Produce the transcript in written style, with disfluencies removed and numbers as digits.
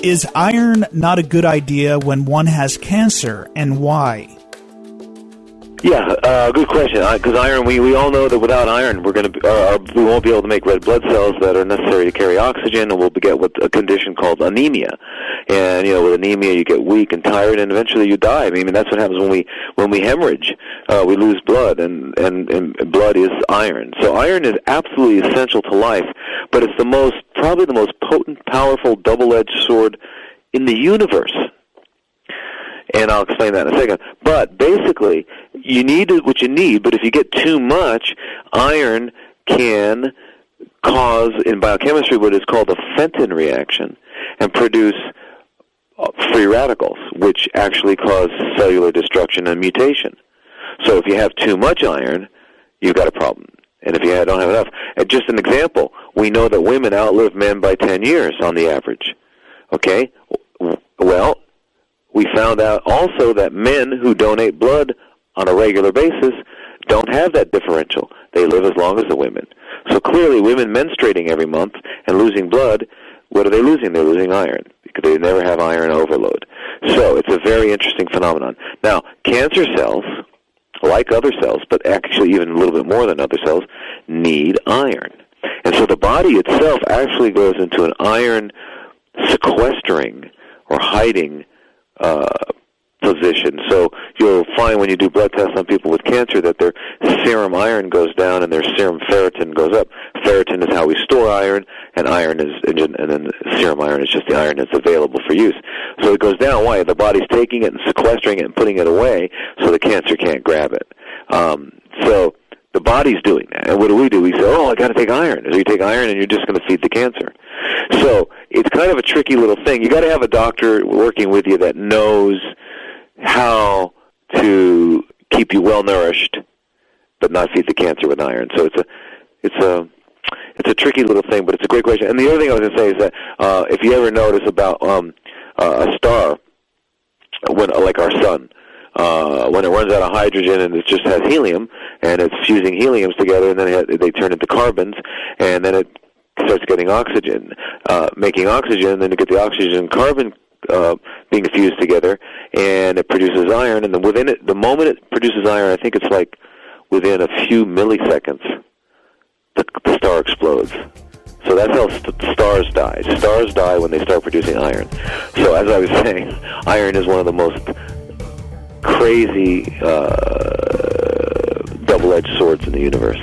Is iron not a good idea when one has cancer, and why? Yeah, good question. Because iron, we all know that without iron, we won't be able to make red blood cells that are necessary to carry oxygen, and we'll get a condition called anemia. And with anemia, you get weak and tired, and eventually you die. I mean, that's what happens when we hemorrhage. We lose blood, and blood is iron. So iron is absolutely essential to life, but it's probably the most potent, powerful, double-edged sword in the universe. And I'll explain that in a second. But basically, you need what you need, but if you get too much, iron can cause, in biochemistry, what is called a Fenton reaction and produce free radicals, which actually cause cellular destruction and mutation. So if you have too much iron, you've got a problem. And if you don't have enough, and just an example, we know that women outlive men by 10 years on the average. Okay? Well, we found out also that men who donate blood on a regular basis don't have that differential. They live as long as the women. So clearly, women menstruating every month and losing blood, what are they losing? They're losing iron, because they never have iron overload. So it's a very interesting phenomenon. Now, cancer cells, like other cells, but actually even a little bit more than other cells, need iron. And so the body itself actually goes into an iron sequestering or hiding position. So you'll find when you do blood tests on people with cancer that their serum iron goes down and their serum ferritin goes up. Ferritin is how we store iron, and then serum iron is just the iron that's available for use. So it goes down. Why? The body's taking it and sequestering it and putting it away so the cancer can't grab it. So the body's doing that. And what do? We say, I got to take iron. So you take iron and you're just going to feed the cancer. So it's kind of a tricky little thing. You got to have a doctor working with you that knows how to keep you well nourished, but not feed the cancer with iron. So it's a tricky little thing, but it's a great question. And the other thing I was going to say is that if you ever notice about a star, like our sun, when it runs out of hydrogen and it just has helium, and it's fusing heliums together, and then they turn into carbons, and then it starts getting oxygen, making oxygen, and then you get the oxygen and carbon being fused together, and it produces iron, and then within it, the moment it produces iron, I think it's like within a few milliseconds, the star explodes. So that's how stars die. Stars die when they start producing iron. So as I was saying, iron is one of the most crazy double-edged swords in the universe.